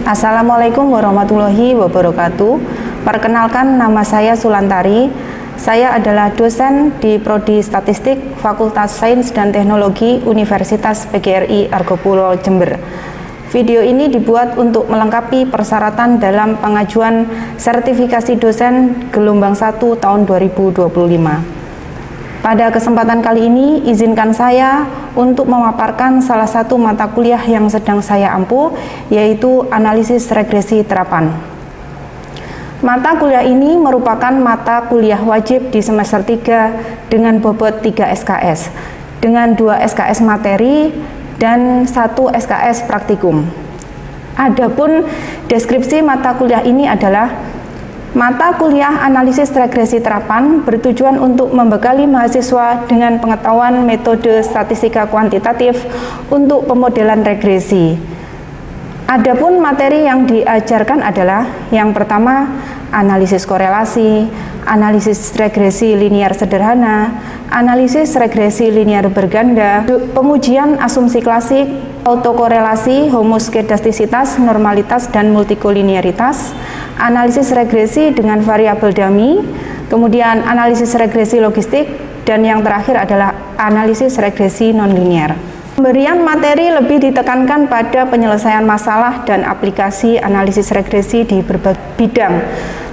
Assalamualaikum warahmatullahi wabarakatuh. Perkenalkan, nama saya Sulantari. Saya adalah dosen di Prodi Statistik Fakultas Sains dan Teknologi Universitas PGRI Argopuro Jember. Video ini dibuat untuk melengkapi persyaratan dalam pengajuan sertifikasi dosen gelombang 1 tahun 2025. Pada kesempatan kali ini, izinkan saya untuk memaparkan salah satu mata kuliah yang sedang saya ampu, yaitu analisis regresi terapan. Mata kuliah ini merupakan mata kuliah wajib di semester 3 dengan bobot 3 SKS, dengan 2 SKS materi dan 1 SKS praktikum. Adapun deskripsi mata kuliah ini adalah mata kuliah analisis regresi terapan bertujuan untuk membekali mahasiswa dengan pengetahuan metode statistika kuantitatif untuk pemodelan regresi. Adapun materi yang diajarkan adalah yang pertama, analisis korelasi, analisis regresi linear sederhana, analisis regresi linear berganda, pengujian asumsi klasik, autokorelasi, homoskedastisitas, normalitas, dan multikolinearitas, analisis regresi dengan variabel dummy, kemudian analisis regresi logistik, dan yang terakhir adalah analisis regresi nonlinear. Pemberian materi lebih ditekankan pada penyelesaian masalah dan aplikasi analisis regresi di berbagai bidang.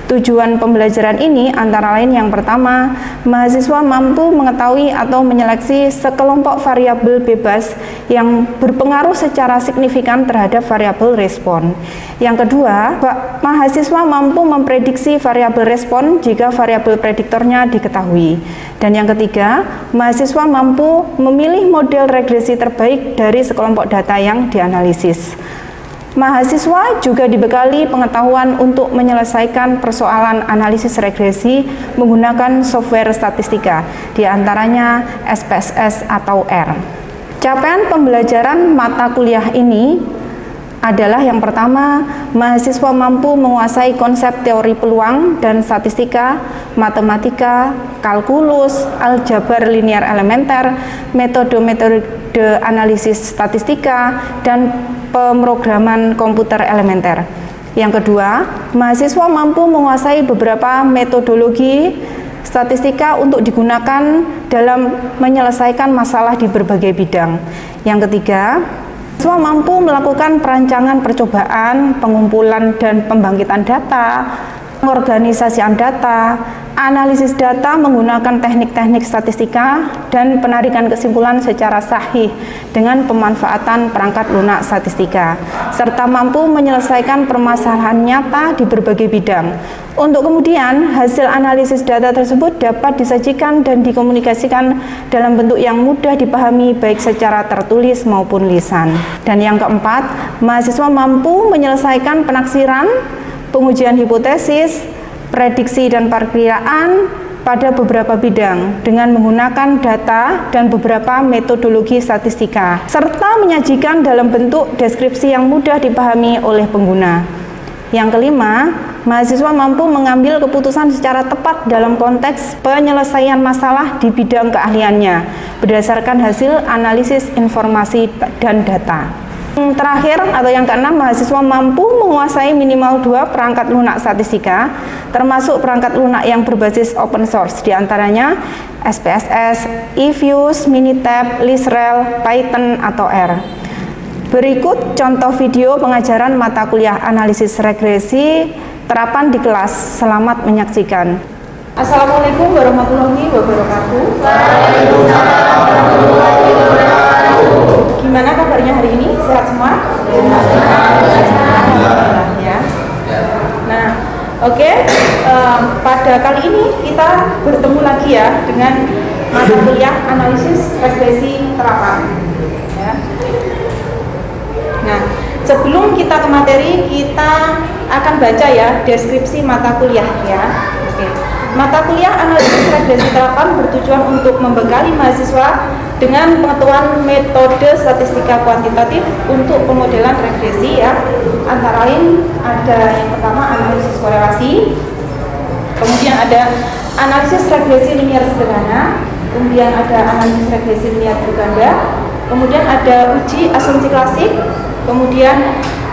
Tujuan pembelajaran ini antara lain yang pertama, mahasiswa mampu mengetahui atau menyeleksi sekelompok variabel bebas yang berpengaruh secara signifikan terhadap variabel respon. Yang kedua, mahasiswa mampu memprediksi variabel respon jika variabel prediktornya diketahui. Dan yang ketiga, mahasiswa mampu memilih model regresi terbaik dari sekelompok data yang dianalisis. Mahasiswa juga dibekali pengetahuan untuk menyelesaikan persoalan analisis regresi menggunakan software statistika, diantaranya SPSS atau R. Capaian pembelajaran mata kuliah ini adalah yang pertama, mahasiswa mampu menguasai konsep teori peluang dan statistika, matematika, kalkulus, aljabar linear elementer, metode-metode analisis statistika, dan pemrograman komputer elementer. Yang kedua, mahasiswa mampu menguasai beberapa metodologi statistika untuk digunakan dalam menyelesaikan masalah di berbagai bidang. Yang ketiga, mahasiswa mampu melakukan perancangan percobaan, pengumpulan dan pembangkitan data, pengorganisasian data, analisis data menggunakan teknik-teknik statistika, dan penarikan kesimpulan secara sahih dengan pemanfaatan perangkat lunak statistika, serta mampu menyelesaikan permasalahan nyata di berbagai bidang. Untuk kemudian, hasil analisis data tersebut dapat disajikan dan dikomunikasikan dalam bentuk yang mudah dipahami baik secara tertulis maupun lisan. Dan yang keempat, mahasiswa mampu menyelesaikan penaksiran, pengujian hipotesis, prediksi dan perkiraan pada beberapa bidang dengan menggunakan data dan beberapa metodologi statistika, serta menyajikan dalam bentuk deskripsi yang mudah dipahami oleh pengguna. Yang kelima, mahasiswa mampu mengambil keputusan secara tepat dalam konteks penyelesaian masalah di bidang keahliannya berdasarkan hasil analisis informasi dan data. Yang terakhir atau yang keenam, mahasiswa mampu menguasai minimal 2 perangkat lunak statistika, termasuk perangkat lunak yang berbasis open source, diantaranya SPSS, eViews, Minitab, ListRel, Python, atau R. Berikut contoh video pengajaran mata kuliah analisis regresi terapan di kelas. Selamat menyaksikan. Assalamualaikum warahmatullahi wabarakatuh. Waalaikumsalam warahmatullahi wabarakatuh. Gimana kabarnya hari ini? Sehat semua? Alhamdulillah ya. Nah, oke. Pada kali ini kita bertemu lagi ya dengan mata kuliah analisis regresi terapan. Ya. Nah, sebelum kita ke materi, kita akan baca ya deskripsi mata kuliah ya. Oke. Mata kuliah analisis regresi terapan bertujuan untuk membekali mahasiswa dengan pengetahuan metode statistika kuantitatif untuk pemodelan regresi ya. Antara lain ada yang pertama analisis korelasi, kemudian ada analisis regresi linear sederhana, kemudian ada analisis regresi linear berganda, kemudian ada uji asumsi klasik, kemudian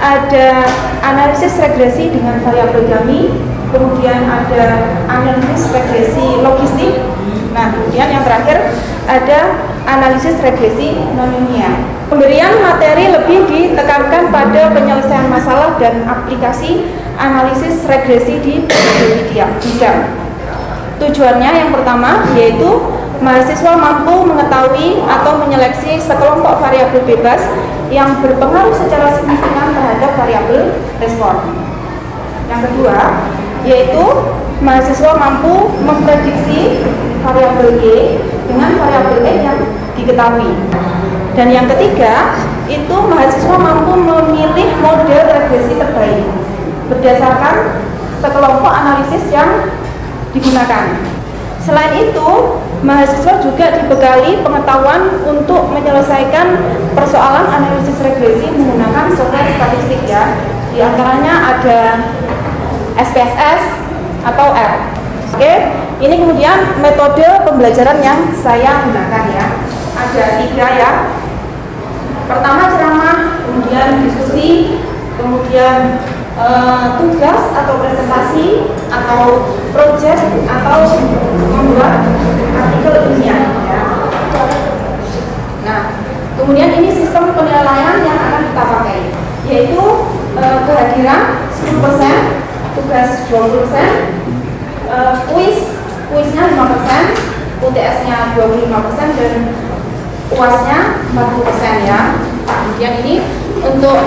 ada analisis regresi dengan variabel dummy, kemudian ada analisis regresi logistik. Nah, kemudian yang terakhir ada analisis regresi non-linear. Pemberian materi lebih ditekankan pada penyelesaian masalah dan aplikasi analisis regresi di berbagai bidang. Tujuannya yang pertama yaitu mahasiswa mampu mengetahui atau menyeleksi sekelompok variabel bebas yang berpengaruh secara signifikan terhadap variabel respon. Yang kedua yaitu mahasiswa mampu memprediksi variabel Y dengan variabel X yang diketahui. Dan yang ketiga, itu mahasiswa mampu memilih model regresi terbaik berdasarkan sekelompok analisis yang digunakan. Selain itu, mahasiswa juga dibekali pengetahuan untuk menyelesaikan persoalan analisis regresi menggunakan software statistik ya. Di antaranya ada SPSS atau R. Oke, ini kemudian metode pembelajaran yang saya gunakan ya. Ada 3 ya. Pertama ceramah, kemudian diskusi, kemudian tugas atau presentasi atau proyek atau membuat artikel ilmiah ya. Nah, kemudian ini sistem penilaian yang akan kita pakai, yaitu kehadiran 10%, tugas 20%, kuisnya 5%, UTS-nya 25% dan UAS-nya 40% ya. Kemudian ini untuk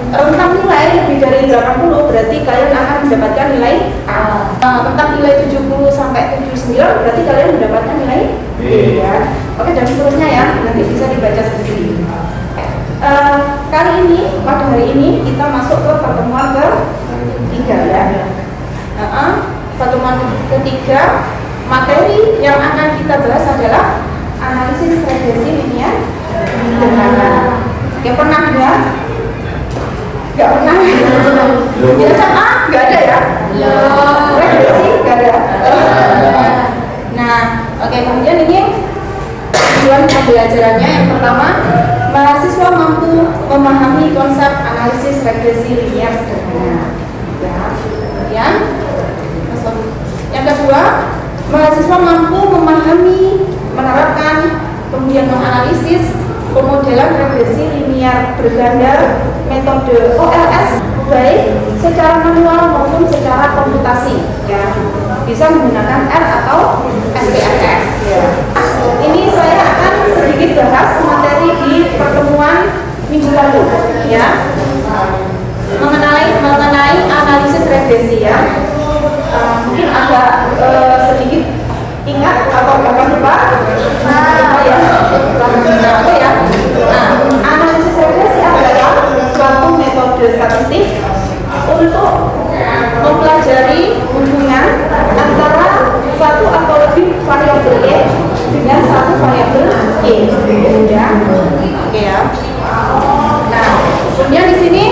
rentang nilai lebih dari 80 berarti kalian akan mendapatkan nilai A. Tentang nilai 70 sampai 79 berarti kalian mendapatkan nilai B ya. Oke, dan seterusnya ya, nanti bisa dibaca sendiri. Kali ini, pada hari ini kita masuk ke pertemuan ketiga ya. Pertemuan ketiga, materi yang akan kita bahas adalah analisis regresi linear sederhana. Oke, pernah ya? Gak pernah? Tidak sama? Gak ada ya? Regresi? Gak ada? Nah, oke, kemudian ini tujuan pembelajarannya. Yang pertama, mahasiswa mampu memahami konsep analisis regresi linear sederhana ya. Kemudian yang kedua, mahasiswa mampu memahami, menerapkan, kemudian menganalisis pemodelan regresi linear berganda metode OLS baik secara manual maupun secara komputasi ya, bisa menggunakan R atau SPSS ya. Ini saya akan sedikit bahas materi di pertemuan minggu lalu ya, mengenai analisis regresi ya. Mungkin agak sedikit ingat atau bahkan lupa ya. Analisis regresi adalah suatu metode statistik untuk mempelajari hubungan antara satu atau lebih variabel Y dengan satu variabel Y ya. Oke ya. Nah, kemudian di sini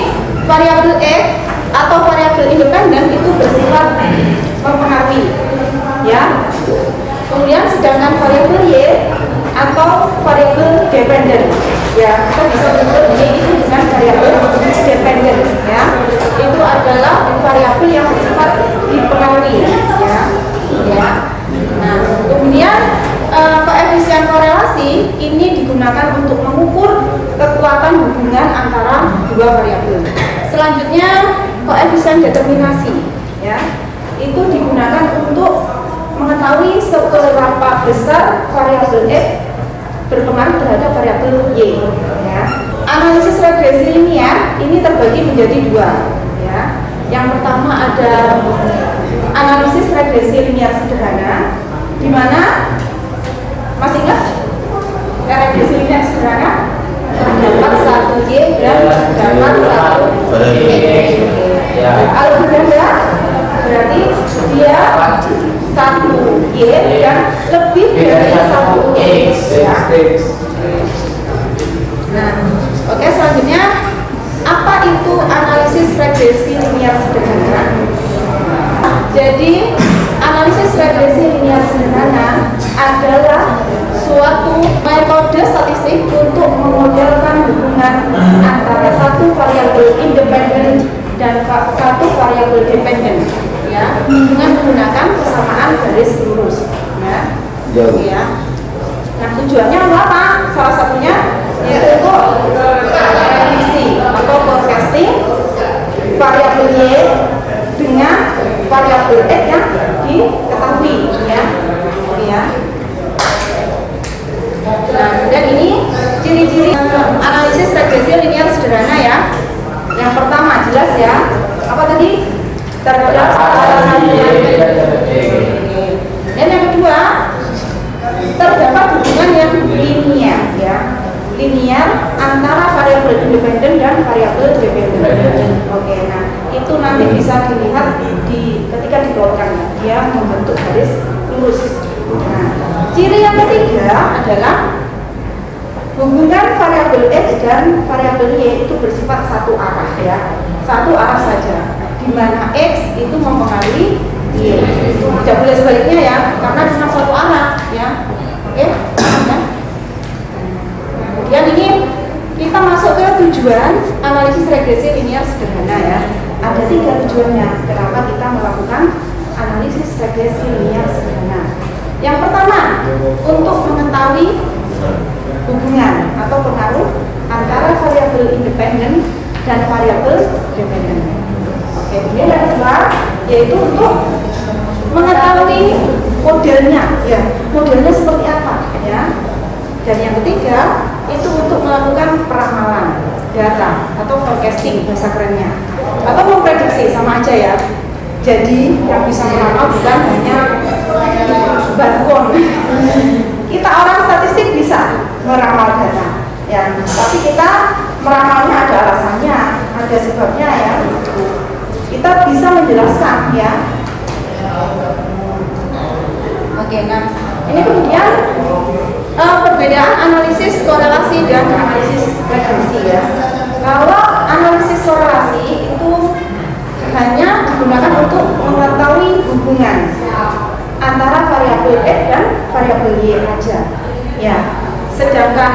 variabel X atau variabel independen itu bersifat mempengaruhi ya. Kemudian sedangkan variabel Y atau variabel dependen ya, kita bisa menyebut Y itu dengan variabel dependen ya. Itu adalah variabel yang bersifat dipengaruhi ya. Nah, kemudian koefisien korelasi ini digunakan untuk mengukur kekuatan hubungan antara dua variabel. Selanjutnya koefisien determinasi ya, itu digunakan untuk mengetahui seberapa besar variabel X berpengaruh terhadap variabel Y ya. Analisis regresi linear ini terbagi menjadi 2 ya. Yang pertama ada analisis regresi linear sederhana, di mana masih ingat regresi linear sederhana terdapat 1 Y dan terdapat 1 X. Kalau berganda berarti dia 1 Y dan lebih dari 1 X ya. Nah, oke, selanjutnya apa itu analisis regresi linear sederhana? Jadi analisis regresi linear sederhana adalah suatu metode statistik untuk memodelkan hubungan antara satu variabel independen dan satu variabel dependen, ya, dengan menggunakan kesamaan garis lurus, ya. Ya. Nah, tujuannya apa? Salah satunya yaitu prediksi atau forecasting variabel Y dengan variabel X yang diketahui, ya. Ya. Nah, dan ini ciri-ciri analisis regresi linear sederhana, ya. Yang pertama jelas, ya. Apa tadi? Terhadap dan yang kedua terdapat hubungan yang linear, ya. Linear antara variabel independen dan variabel dependen. Oke, nah itu nanti bisa dilihat ketika diplotkan, dia membentuk garis lurus. Nah, ciri yang ketiga adalah hubungan variabel X dan variabel Y itu bersifat satu arah, ya, satu arah saja, di mana X itu mempengaruhi Y. Tidak boleh sebaliknya, ya, karena cuma satu arah, ya. Oke, ya. Kemudian ini kita masuk ke tujuan analisis regresi linear sederhana, ya. Ada 3 tujuannya kenapa kita melakukan analisis regresi linear sederhana. Yang pertama, untuk mengetahui hubungan atau pengaruh antara variabel independen dan variabel dependen. Oke, kemudian yang kedua yaitu untuk mengetahui modelnya, ya, modelnya seperti apa, ya. Dan yang ketiga itu untuk melakukan peramalan data atau forecasting bahasa kerennya, atau memprediksi, sama aja, ya. Jadi yang bisa meramal bukan hanya bantuan. Kita orang statistik bisa meramal data, ya, tapi kita meramalnya ada alasannya, ada sebabnya, ya. Kita bisa menjelaskan, ya. Oke, nah ini kemudian perbedaan analisis korelasi dan analisis regresi, ya. Kalau analisis korelasi itu hanya digunakan untuk mengetahui hubungan antara variabel X dan variabel Y aja, ya. Sedangkan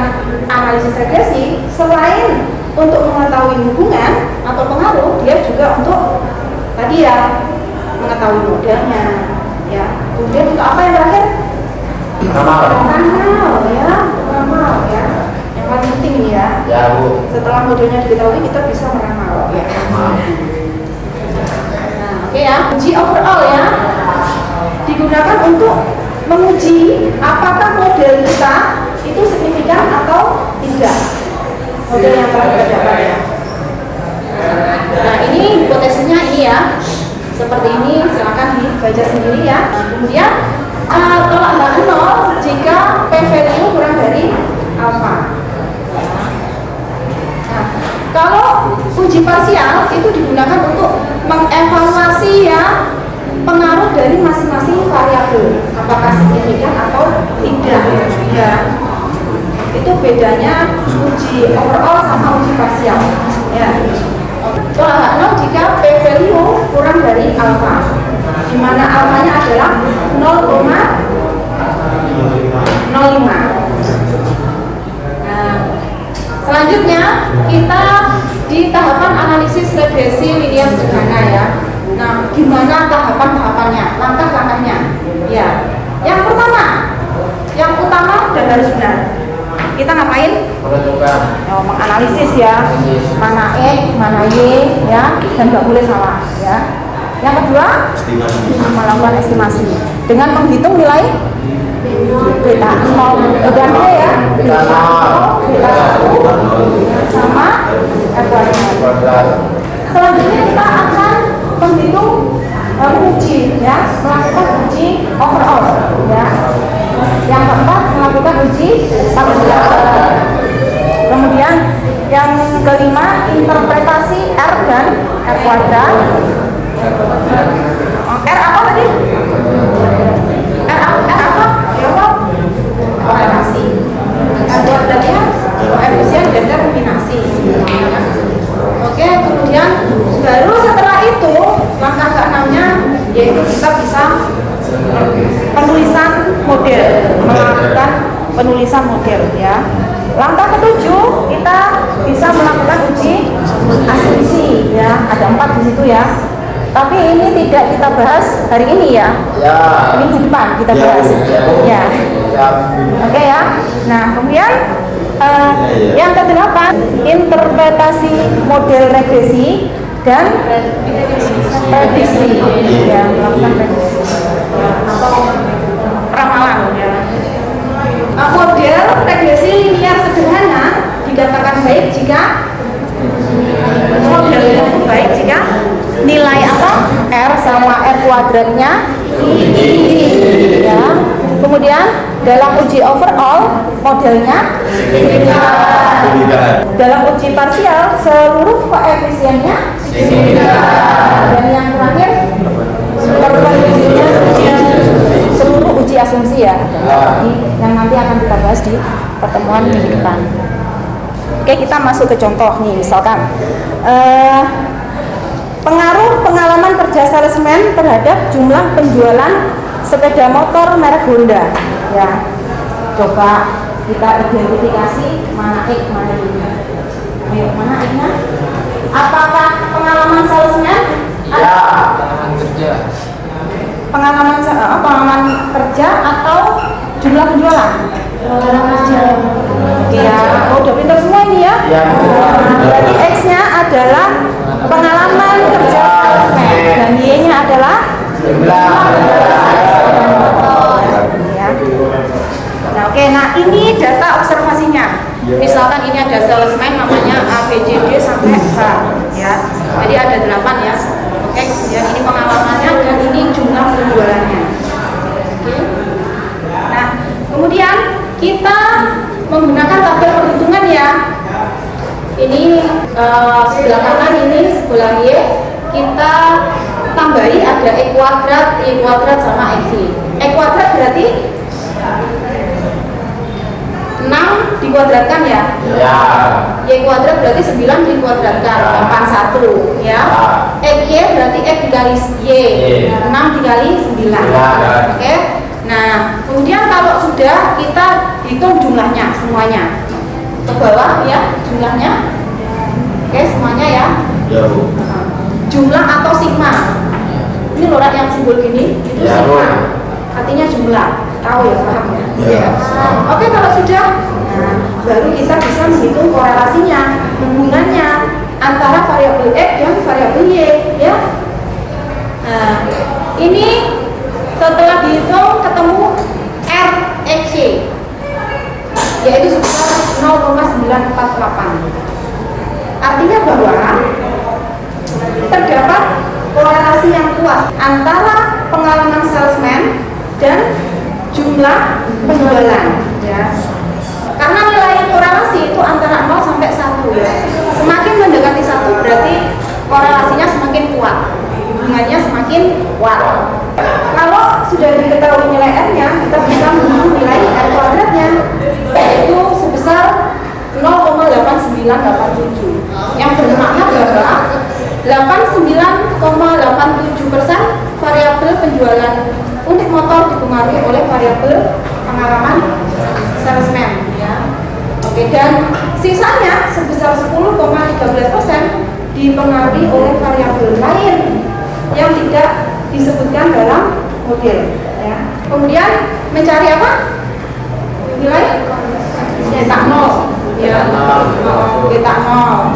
analisis regresi selain untuk mengetahui hubungan atau pengaruh, dia juga untuk tadi, ya, mengetahui modelnya, ya. Kemudian untuk apa yang terakhir? Ramal, ya, ramal, ya. Yang paling penting ini, ya. Ya, Bu. Setelah modelnya diketahui, kita bisa meramal, ya. Nah, oke, ya. Uji overall, ya, digunakan untuk menguji apakah model kita itu signifikan atau tidak. Model yang telah kita dapat, ya. Nah, ini hipotesisnya ini, ya. Seperti ini, silakan dibaca sendiri, ya. Kemudian tolak belakang 0 jika p value kurang dari alpha. Nah, kalau uji parsial itu digunakan untuk mengevaluasi, ya, pengaruh dari masing-masing variabel, apakah signifikan atau tidak, ya. Itu bedanya uji overall sama uji parsial, ya. Tolak 0 jika p value kurang dari alpha, di mana alfanya adalah 0,05. Nah, selanjutnya kita di tahapan analisis regresi linear sederhana, ya. Nah, gimana tahapan-tahapannya, langkah-langkahnya, ya. Yang pertama, yang utama dan harus benar, kita ngapain? Menentukan. Oh, menganalisis, ya, mana X, mana Y, ya, dan nggak boleh salah, ya. Yang kedua, melakukan estimasi dengan menghitung nilai beta 0 dan B, ya, beta 0, beta 1 sama F1. Selanjutnya kita akan menghitung uji, ya, melakukan uji overall, ya. Yang keempat, melakukan uji parsial. Kemudian yang kelima, interpretasi R dan R kuadrat. R apa tadi? R apa? Korelasi. R kuadratnya koefisien determinasi. Oke, kemudian baru setelah itu langkah ke-6-nya yaitu kita bisa penulisan model, melakukan penulisan penulisan model ya. Langkah ketujuh, kita bisa melakukan uji asumsi ya. Ada 4 di situ ya. Tapi ini tidak kita bahas hari ini ya. Minggu depan kita bahas. Ya. Oke ya. Nah, kemudian yang ke-8, interpretasi model regresi dan prediksi ya, melakukan prediksi atau ramalan ya. Model regresi linear sederhana dikatakan baik jika modelnya baik jika nilai apa? R sama R kuadratnya ya. Kemudian dalam uji overall modelnya dalam uji parsial seluruh koefisiennya dan yang terakhir seluruh uji asumsi ya. Yang nanti akan kita bahas di pertemuan minggu depan. Oke, kita masuk ke contoh nih, misalkan pengaruh pengalaman kerja salesman terhadap jumlah penjualan sepeda motor merek Honda ya. Coba kita identifikasi mana X mana Y. Ayo, mana X-nya? Apakah pengalaman salesman? Ya, pengalaman kerja. Pengalaman kerja atau jumlah penjualan? Pengalaman kerja. Ya, udah pintar semua ini ya. Berarti X-nya adalah pengalaman kerja salesman dan Y-nya adalah jumlah ya. Nah, oke, nah ini data observasinya. Misalkan ini ada salesman namanya A, B, C, D sampai H ya. Jadi ada 8 ya. Oke, kemudian ini pengalamannya dan ini jumlah penjualannya. Oke. Nah, kemudian kita menggunakan tabel perhitungan ya. Ini sebelah kanan ini sebelah Y kita tambahi ada E kuadrat sama X. E kuadrat berarti 6 dikuadratkan ya. Ya. Y kuadrat berarti 9 dikuadratkan 81 ya. X Y berarti X dikali Y 6 dikali 9. Oke. Nah, kemudian kalau sudah kita hitung jumlahnya semuanya ke bawah ya jumlahnya. Oke, semuanya ya. Ya, Bu. Jumlah atau sigma. Ini lorat yang simbol gini itu Ya, sigma. Bu. Artinya jumlah. Tahu ya, paham ya? Ya. Oke, kalau sudah, nah, baru kita bisa menghitung korelasinya, hubungannya antara variabel X dan variabel Y ya. Nah, ini setelah dihitung ketemu RXY yaitu sebesar 0,948. Artinya bahwa terdapat korelasi yang kuat antara pengalaman salesman dan jumlah penjualan ya. Karena nilai korelasi itu antara 0 sampai 1 ya. Semakin mendekati 1 berarti korelasinya semakin kuat, hubungannya semakin kuat. Kalau sudah diketahui nilai R-nya, kita bisa menghitung nilai R kuadratnya yaitu sebesar 0,8987 yang bermakna bahwa 89,87% variabel penjualan unit motor dipengaruhi oleh variabel pengalaman salesman ya. Oke, dan sisanya sebesar 10,13% dipengaruhi oleh variabel lain yang tidak disebutkan dalam model ya. Kemudian mencari apa? Nilai beta 0 ya. Beta 0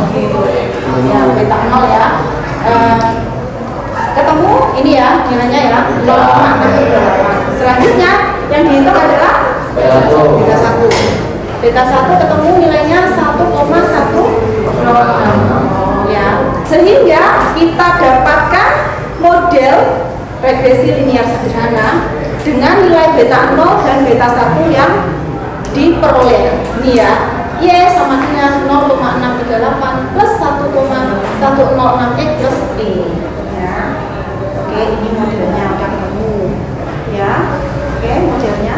ya, beta 0 ya. Ketemu ini ya nilainya ya 0,68. Selanjutnya yang dihitung adalah beta 1. Beta 1 ketemu nilainya 1,106 ya. Sehingga kita dapatkan model regresi linear sederhana dengan nilai beta 0 dan beta 1 yang diperoleh. Ini ya, Y sama dengan 0,638 plus 1,106X plus E ya. Oke, ini modelnya udah ketemu ya. Oke, modelnya.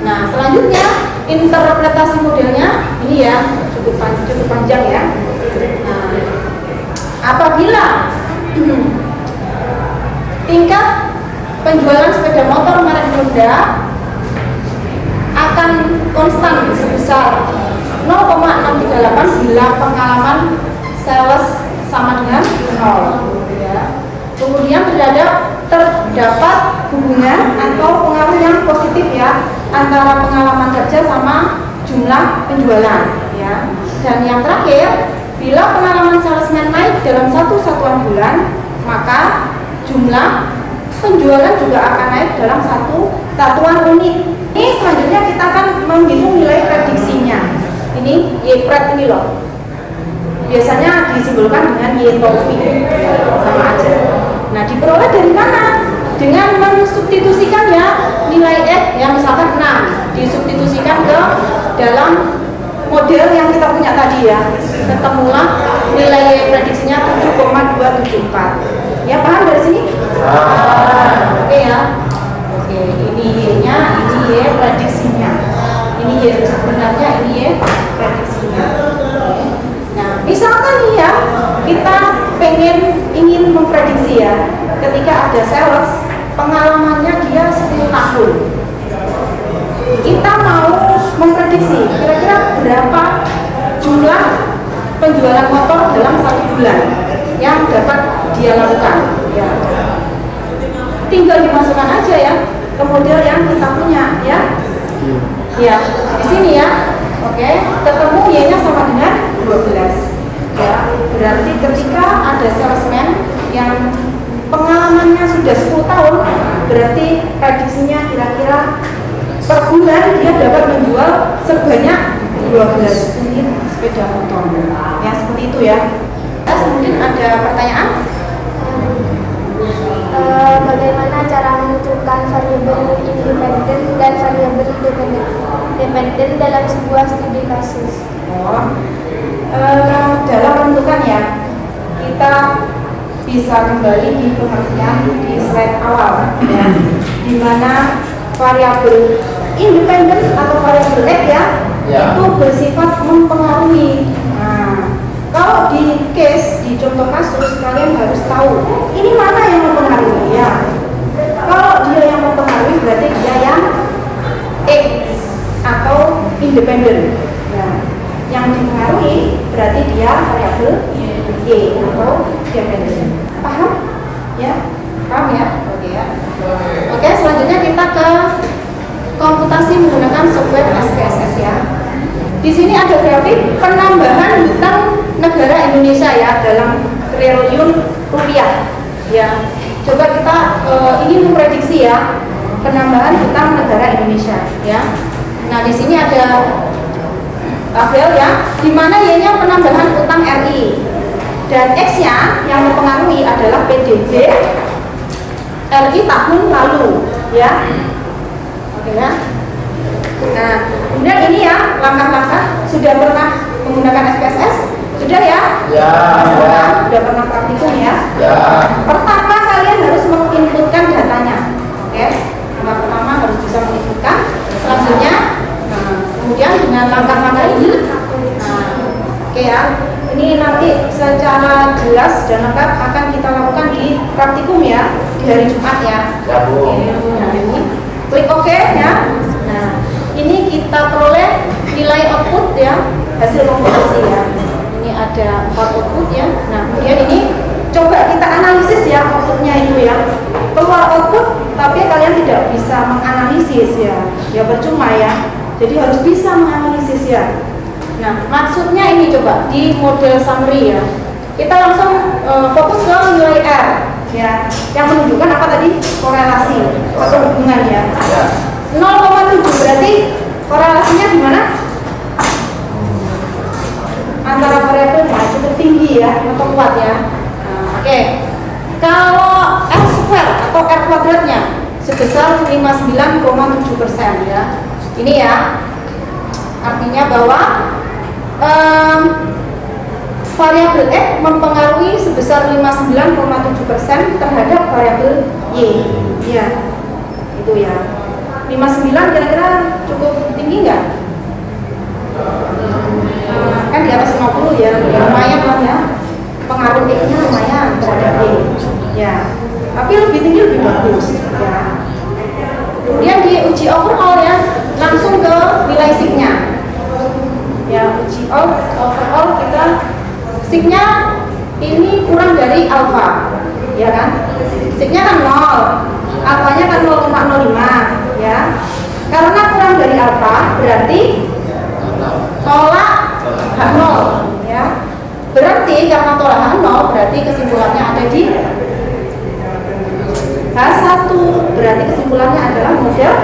Nah, selanjutnya interpretasi modelnya ini ya cukup panjang ya. Nah, apabila tingkat penjualan sepeda motor merek Honda akan konstan sebesar 0,638 bila pengalaman sales sama dengan 0 ya. Kemudian terdapat hubungan atau pengaruh yang positif ya antara pengalaman kerja sama jumlah penjualan ya. Dan yang terakhir, bila pengalaman salesman naik dalam satu satuan bulan, maka jumlah penjualan juga akan naik dalam satu satuan unit. Ini selanjutnya kita akan menghitung nilai prediksinya. Ini Y-pred ini loh. Biasanya disimbolkan dengan Y-topi, sama aja. Nah, diperoleh dari mana? Dengan mensubstitusikan ya nilai X yang misalkan 6 disubstitusikan ke dalam model yang kita punya tadi ya. Ketemulah nilai prediksinya 7,274. Ya, paham dari sini? Oke ya. Oke, ini Y-nya, ini Y prediksinya. Ini Y sebenarnya, ini Y prediksinya. Nah, misalkan nih ya, kita ingin memprediksi ya, ketika ada sales pengalamannya dia 10 tahun, kita mau memprediksi kira-kira berapa jumlah penjualan motor dalam 1 bulan yang dapat dia lakukan ya. Tinggal dimasukkan aja ya ke model yang kita punya ya. Ya, di sini ya. Oke, ketemu Y-nya sama dengan 12. Ya, berarti ketika ada salesman yang pengalamannya sudah 10 tahun, berarti prediksinya kira-kira per bulan dia dapat menjual sebanyak 12 unit sepeda motor. Ya, seperti itu ya. Mungkin ada pertanyaan? Bagaimana cara menentukan variabel independen dan variabel dependen dalam sebuah studi kasus? Dalam menentukan ya, kita bisa kembali di pengertian di slide awal ya, di mana variabel independen atau variabel X ya, itu bersifat mempengaruhi. Nah, kalau di case, di contoh kasus, kalian harus tahu ini mana yang mempengaruhi ya. Kalau dia yang mempengaruhi berarti dia yang X atau independen ya. Yang dipengaruhi berarti dia variabel Y atau dependen. Paham? Ya? Paham ya? Oke ya. Oke, selanjutnya kita ke komputasi menggunakan software SPSS ya. Di sini ada grafik penambahan hutang negara Indonesia ya dalam triliun rupiah. Ya, coba kita ingin memprediksi ya penambahan hutang negara Indonesia ya. Nah, di sini ada tabel ya, di mana Y-nya penambahan hutang RI dan X-nya yang mempengaruhi adalah PDB RI tahun lalu ya. Oke ya. Nah, kemudian ini ya langkah-langkah, sudah pernah menggunakan SPSS? Sudah ya? Ya. Sudah pernah praktikum ya? Ya. Pertama kalian harus menginputkan datanya. Oke. Langkah pertama harus bisa menginputkan. Selanjutnya, kemudian dengan langkah-langkah ini, oke ya. Ini nanti secara jelas dan lengkap akan kita lakukan di praktikum ya, di hari Jumat ya. Ya, Bu. Oke, nah ini klik OK ya. Nah, ini kita peroleh nilai output ya, hasil komputasi ya. Ini ada 4 output ya. Nah, kemudian ini coba kita analisis ya outputnya itu ya. Keluar output tapi kalian tidak bisa menganalisis ya. Ya percuma ya. Jadi harus bisa menganalisis ya. Nah, maksudnya ini coba di model summary ya. Kita langsung fokus ke nilai R ya, yang menunjukkan apa tadi? Korelasi atau hubungan ya. 0,7 berarti korelasinya di mana? Antara variabelnya cukup tinggi ya, atau kuat ya. Nah, oke. Kalau R square atau R kuadratnya sebesar 59,7% ya. Ini ya, artinya bahwa variabel X mempengaruhi sebesar 59,7% terhadap variabel Y. Ya, itu ya. 59 kira-kira cukup tinggi nggak? Kan di atas 50 ya, lumayan lah ya. Pengaruh X-nya lumayan terhadap Y. Ya, tapi lebih tinggi lebih bagus. Ya. Kemudian di uji overall ya, langsung ke nilai signya. Ya, uji overall kita signya ini kurang dari alfa, ya kan? Signya kan 0, alfanya kan 0,05, ya. Karena kurang dari alfa berarti tolak H0, ya. Berarti karena tolak H0 berarti kesimpulannya ada di H1, berarti kesimpulannya adalah model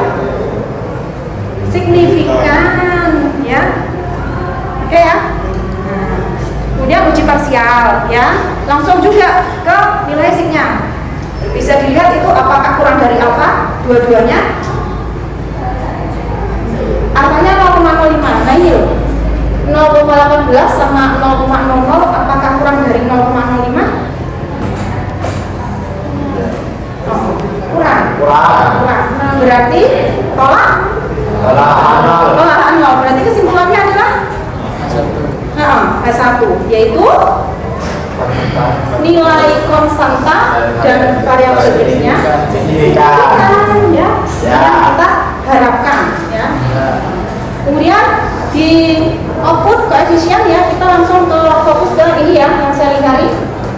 signifikan, ya. Oke ya. Nah, kemudian uji parsial, ya. Langsung juga ke nilai signya. Bisa dilihat itu apakah kurang dari alfa dua-duanya. Alfanya 0,05. Nah ini loh. 0,18 sama 0,00 apakah kurang dari 0,05? Oh, kurang. Nah, berarti tolak H0. Berarti kesimpulannya adalah H1, yaitu nilai konstanta dan variabel X-nya signifikan, ya, yang kita harapkan, ya. Kemudian di output koefisien, ya, kita langsung ke fokus ke ini ya, yang saya lingkari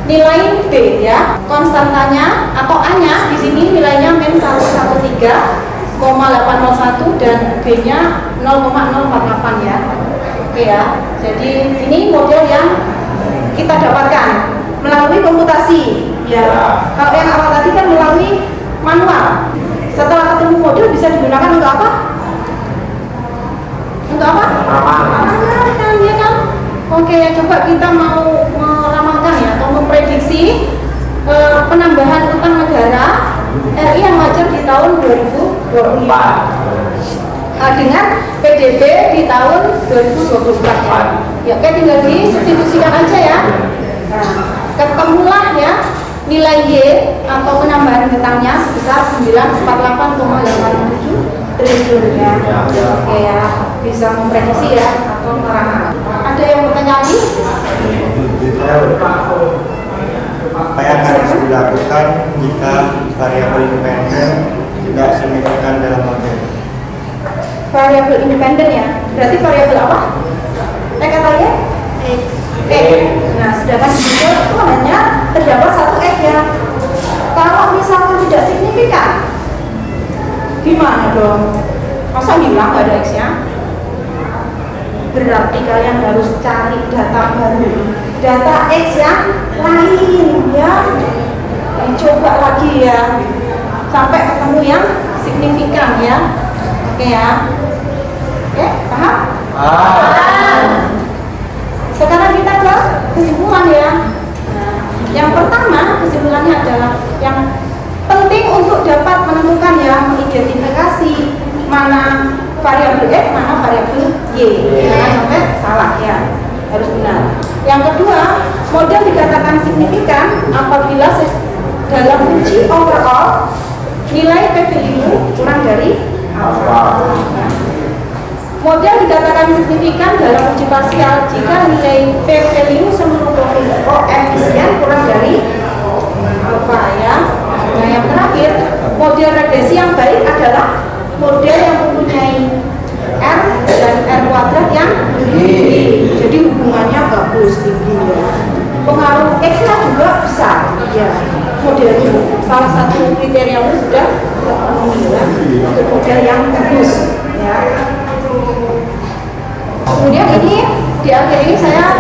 nilai B, ya. Konstantanya atau A-nya di sini nilainya min 113,801 dan B-nya 0,048, ya. Oke ya. Jadi ini model yang kita dapatkan melalui komputasi, ya. Kalau yang awal tadi kan melalui manual. Setelah ketemu model bisa digunakan untuk apa? Untuk apa? Meramalkan, ya kan? Oke, coba kita mau meramalkan ya, atau memprediksi penambahan utang negara RI yang wajar di tahun 2024 dengan PDB di tahun 2024, ya. Ya, oke, tinggal disubstitusikan aja ya. Nah, ketemulah ya nilai Y atau penambahan utangnya sebesar 948,87 triliun, ya. Oke ya, bisa memprediksi ya atau meramal. Ada yang bertanya lagi? Apa yang harus dilakukan jika variabel independen tidak signifikan dalam model? Variabel independen, ya. Berarti variabel apa? Katanya? X. Nah, sedangkan di model itu hanya terdapat satu X, ya. Kalau misalkan tidak signifikan, gimana dong? Masa hilang nggak ada X-nya? Berarti kalian harus cari data baru, data X yang lain, ya. Dicoba lagi ya, sampai ketemu yang signifikan, ya. Oke ya. Oke, paham? Sekarang kita ke kesimpulan, ya. Nah, yang pertama kesimpulannya adalah yang penting untuk dapat menentukan, ya, mengidentifikasi mana variabel X, mana variabel Y. Jangan sampai salah, ya. Harus benar. Yang kedua, model dikatakan signifikan apabila dalam uji overall nilai P-value kurang dari alfa. Model dikatakan signifikan dalam uji parsial jika nilai P-value seluruh koefisien kurang dari alfa, ya. Nah, yang terakhir, model regresi yang baik adalah model yang mempunyai R dan R kuadrat yang tinggi, jadi hubungannya bagus, tinggi, ya. Pengaruh X-nya juga besar, ya. Model itu salah satu kriteria sudah terpenuhi, ya, untuk model yang bagus, ya. Kemudian ini di akhir ini saya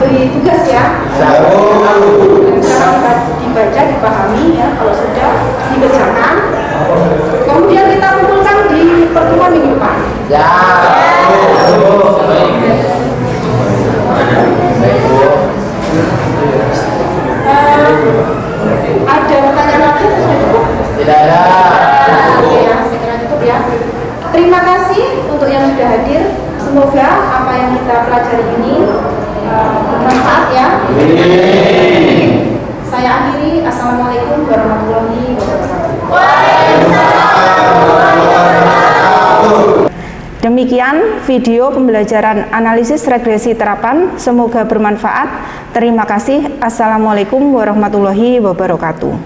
beri tugas, ya. Sekarang dibaca, dipahami, ya. Kalau sudah dikerjakan, kemudian kita kumpulkan di pertemuan minggu depan. Ya. Ada pertanyaan lagi? Tidak ada. Oke ya, saya kira cukup, ya. Terima kasih untuk yang sudah hadir. Semoga apa yang kita pelajari ini bermanfaat, ya. Saya akhiri. Assalamualaikum warahmatullahi wabarakatuh. Demikian video pembelajaran analisis regresi terapan, semoga bermanfaat. Terima kasih. Assalamualaikum warahmatullahi wabarakatuh.